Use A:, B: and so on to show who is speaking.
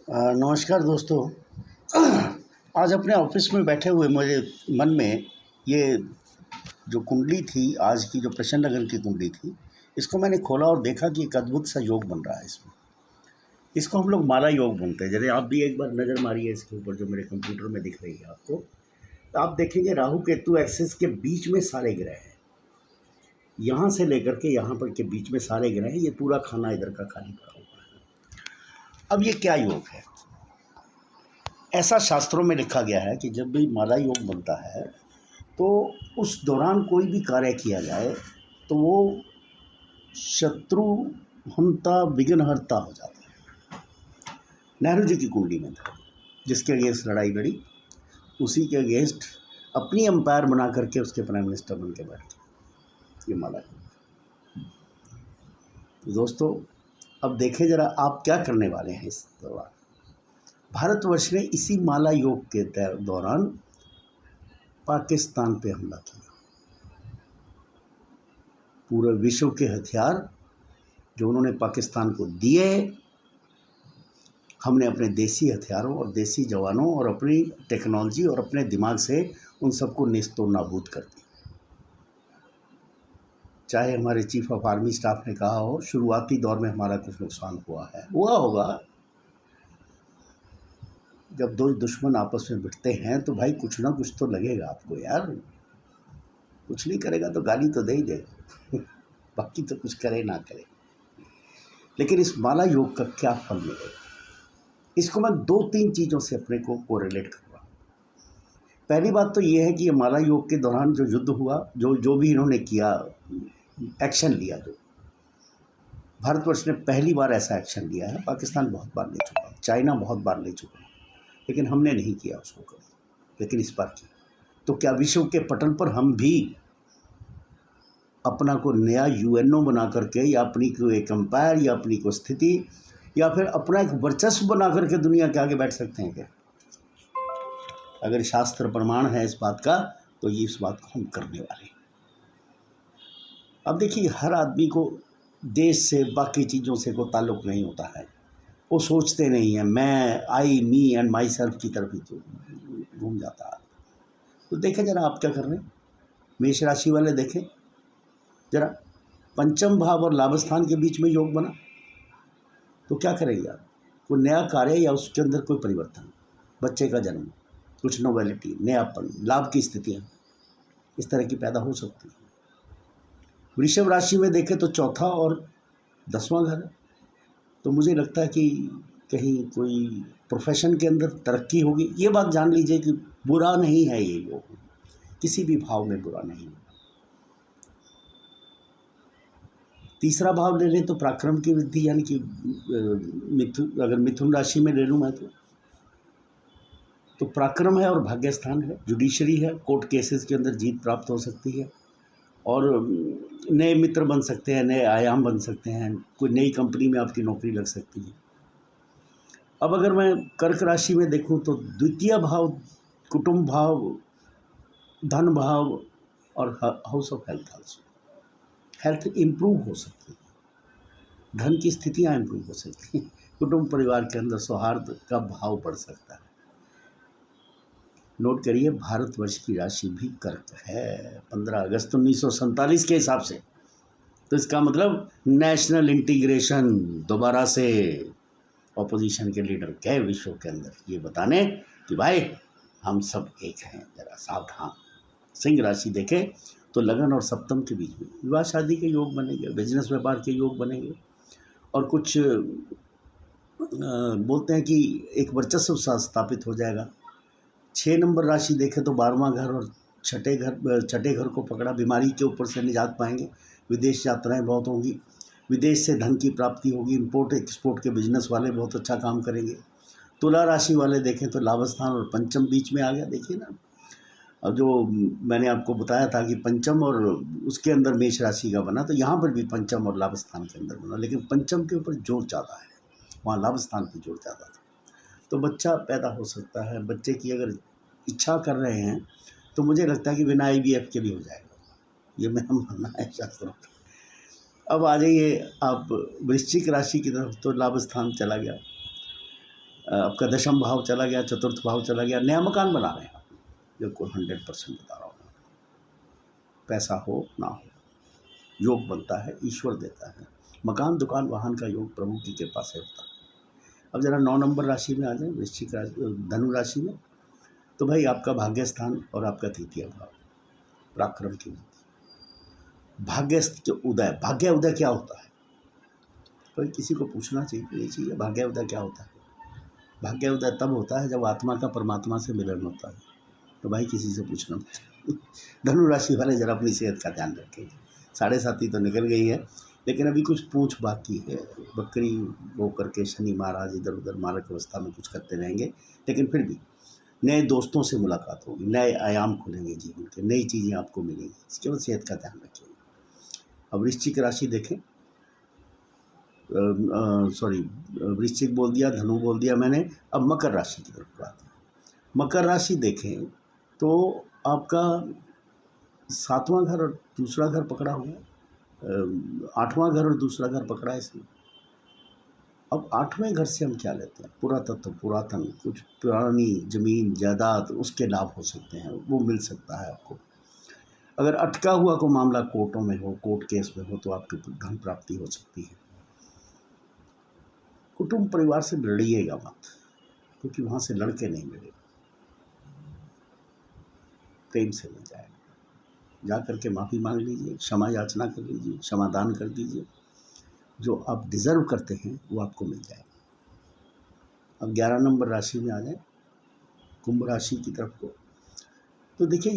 A: नमस्कार दोस्तों। आज अपने ऑफिस में बैठे हुए मेरे मन में ये जो कुंडली थी, आज की जो प्रचंड लगन की कुंडली थी, इसको मैंने खोला और देखा कि एक अद्भुत सा योग बन रहा है इसमें। इसको हम लोग माला योग बोलते हैं। जैसे आप भी एक बार नज़र मारिए इसके ऊपर, जो मेरे कंप्यूटर में दिख रही है आपको, तो आप देखेंगे राहु केतु एक्सिस के बीच में सारे ग्रह हैं। यहाँ से लेकर के यहाँ पर के बीच में सारे ग्रह हैं। ये पूरा खाना इधर का खाली पड़ा हुआ है। अब ये क्या योग है? ऐसा शास्त्रों में लिखा गया है कि जब भी माला योग बनता है तो उस दौरान कोई भी कार्य किया जाए तो वो शत्रु हंता विघ्नहर्ता हो जाता है। नेहरू जी की कुंडली में था, जिसके अगेंस्ट लड़ाई लड़ी, उसी के अगेंस्ट अपनी अंपायर बना करके उसके प्राइम मिनिस्टर बन के बैठ गए। ये माला योग। तो दोस्तों, अब देखें जरा आप क्या करने वाले हैं इस दौरान। भारतवर्ष ने इसी माला योग के दौरान पाकिस्तान पे हमला किया। पूरे विश्व के हथियार जो उन्होंने पाकिस्तान को दिए, हमने अपने देसी हथियारों और देसी जवानों और अपनी टेक्नोलॉजी और अपने दिमाग से उन सबको नेस्तो नाबूद कर दिया। चाहे हमारे चीफ ऑफ आर्मी स्टाफ ने कहा हो शुरुआती दौर में हमारा कुछ नुकसान हुआ होगा। जब दो दुश्मन आपस में भिड़ते हैं तो भाई कुछ ना कुछ तो लगेगा आपको यार। कुछ नहीं करेगा तो गाली तो दे ही देगा बाकी तो कुछ करे ना करे। लेकिन इस माला योग का क्या फल मिलेगा, इसको मैं 2-3 चीज़ों से अपने को कोरिलेट करूँगा। पहली बात तो ये है कि ये माला योग के दौरान जो युद्ध हुआ, जो भी इन्होंने किया, एक्शन लिया, जो भारतवर्ष ने पहली बार ऐसा एक्शन लिया है। पाकिस्तान बहुत बार ले चुका है, चाइना बहुत बार ले चुका है, लेकिन हमने नहीं किया उसको कभी, लेकिन इस बार किया। तो क्या विश्व के पटल पर हम भी अपना को नया यूएनओ बना करके, या अपनी को एक एम्पायर, या अपनी को स्थिति, या फिर अपना एक वर्चस्व बना करके दुनिया के आगे बैठ सकते हैं क्या? अगर शास्त्र प्रमाण है इस बात का, तो ये इस बात को हम करने वाले हैं। अब देखिए, हर आदमी को देश से, बाकी चीज़ों से कोई ताल्लुक़ नहीं होता है। वो सोचते नहीं हैं, मैं, आई, मी एंड माई सेल्फ की तरफ ही तो घूम जाता है। तो देखें जरा आप क्या कर रहे हैं। मेष राशि वाले देखें जरा, पंचम भाव और लाभ स्थान के बीच में योग बना, तो क्या करेंगे आप? कोई नया कार्य या उसके अंदर कोई परिवर्तन, बच्चे का जन्म, कुछ नोवेलिटी, नयापन, लाभ की स्थितियाँ इस तरह की पैदा हो सकती हैं। वृषभ राशि में देखें तो चौथा और 10वां घर है। तो मुझे लगता है कि कहीं कोई प्रोफेशन के अंदर तरक्की होगी। ये बात जान लीजिए कि बुरा नहीं है ये योग, किसी भी भाव में बुरा नहीं है। तीसरा भाव ले लें तो पराक्रम की वृद्धि, यानी कि अगर मिथुन राशि में ले लूँ मैं तो पराक्रम है और भाग्य स्थान है, जुडिशरी है, कोर्ट केसेस के अंदर जीत प्राप्त हो सकती है, और नए मित्र बन सकते हैं, नए आयाम बन सकते हैं, कोई नई कंपनी में आपकी नौकरी लग सकती है। अब अगर मैं कर्क राशि में देखूं तो द्वितीय भाव, कुटुंब भाव, धन भाव और house of health, health improve हो सकती है, धन की स्थितियां इम्प्रूव हो सकती हैं, कुटुंब परिवार के अंदर सौहार्द का भाव बढ़ सकता है। नोट करिए, भारतवर्ष की राशि भी कर्क है 15 अगस्त 1947 के हिसाब से। तो इसका मतलब नेशनल इंटीग्रेशन, दोबारा से ऑपोजिशन के लीडर गए विश्व के अंदर ये बताने कि भाई हम सब एक हैं। जरा सावधान। सिंह राशि देखें तो लगन और सप्तम के बीच में विवाह शादी के योग बनेंगे, बिजनेस व्यापार के योग बनेंगे, और कुछ बोलते हैं कि एक वर्चस्व सा स्थापित हो जाएगा। 6 नंबर राशि देखें तो 12वां घर और छठे घर को पकड़ा। बीमारी के ऊपर से निजात पाएंगे, विदेश यात्राएं बहुत होंगी, विदेश से धन की प्राप्ति होगी, इंपोर्ट एक्सपोर्ट के बिजनेस वाले बहुत अच्छा काम करेंगे। तुला राशि वाले देखें तो लाभ स्थान और पंचम बीच में आ गया। देखिए ना, अब जो मैंने आपको बताया था कि पंचम और उसके अंदर मेष राशि का बना, तो यहाँ पर भी पंचम और लाभ स्थान के अंदर बना, लेकिन पंचम के ऊपर जोर ज़्यादा है, वहाँ लाभ स्थान पर जोर ज़्यादा था। तो बच्चा पैदा हो सकता है। बच्चे की अगर इच्छा कर रहे हैं तो मुझे लगता है कि बिना IVF के भी हो जाएगा, ये मेरा मानना है शास्त्रों का। अब आ जाइए आप वृश्चिक राशि की तरफ, तो लाभ स्थान चला गया। आपका दशम भाव चला गया, चतुर्थ भाव चला गया, नया मकान बना रहे हैं आप, बिल्कुल 100% बता रहा हूँ। पैसा हो ना हो, योग बनता है, ईश्वर देता है। मकान, दुकान, वाहन का योग प्रभु की कृपा से होता है। अब जरा 9 नंबर राशि में आ जाए, वृश्चिक राशि, धनु राशि में, तो भाई आपका भाग्य स्थान और आपका तृतीय भाव, पराक्रम की वृद्धि, भाग्य उदय। भाग्य उदय क्या होता है? कोई किसी को पूछना चाहिए भाग्य उदय क्या होता है? भाग्य उदय तब होता है जब आत्मा का परमात्मा से मिलन होता है। तो भाई किसी से पूछना मत। धनु राशि वाले जरा अपनी सेहत का ध्यान रखें। 7.5 तो निकल गई है, लेकिन अभी कुछ पूछ बाकी है। बकरी वो करके शनि महाराज इधर उधर मारक अवस्था में कुछ करते रहेंगे, लेकिन फिर भी नए दोस्तों से मुलाकात होगी, नए आयाम खुलेंगे जीवन के, नई चीज़ें आपको मिलेंगी। इसके बाद सेहत का ध्यान रखिए। अब वृश्चिक राशि देखें, सॉरी वृश्चिक बोल दिया, धनु बोल दिया मैंने। अब मकर राशि की तरफ बात है। मकर राशि देखें तो आपका 7वां घर और दूसरा घर पकड़ा हुआ है, 8वां घर और दूसरा घर पकड़ा है इसमें। अब 8वें घर से हम क्या लेते हैं? पुरातत्व, पुरातन, कुछ पुरानी ज़मीन जायदाद, उसके लाभ हो सकते हैं, वो मिल सकता है आपको। अगर अटका हुआ कोई मामला कोर्टों में हो, कोर्ट केस में हो, तो आपकी धन प्राप्ति हो सकती है। कुटुंब परिवार से लड़िएगा मत, क्योंकि वहाँ से लड़के नहीं मिलेगा, प्रेम से मिल जाएगा। जा करके माफ़ी मांग लीजिए, क्षमा याचना कर लीजिए, क्षमादान कर दीजिए। जो आप डिज़र्व करते हैं वो आपको मिल जाएगा। अब 11 नंबर राशि में आ जाए, कुंभ राशि की तरफ को, तो देखिए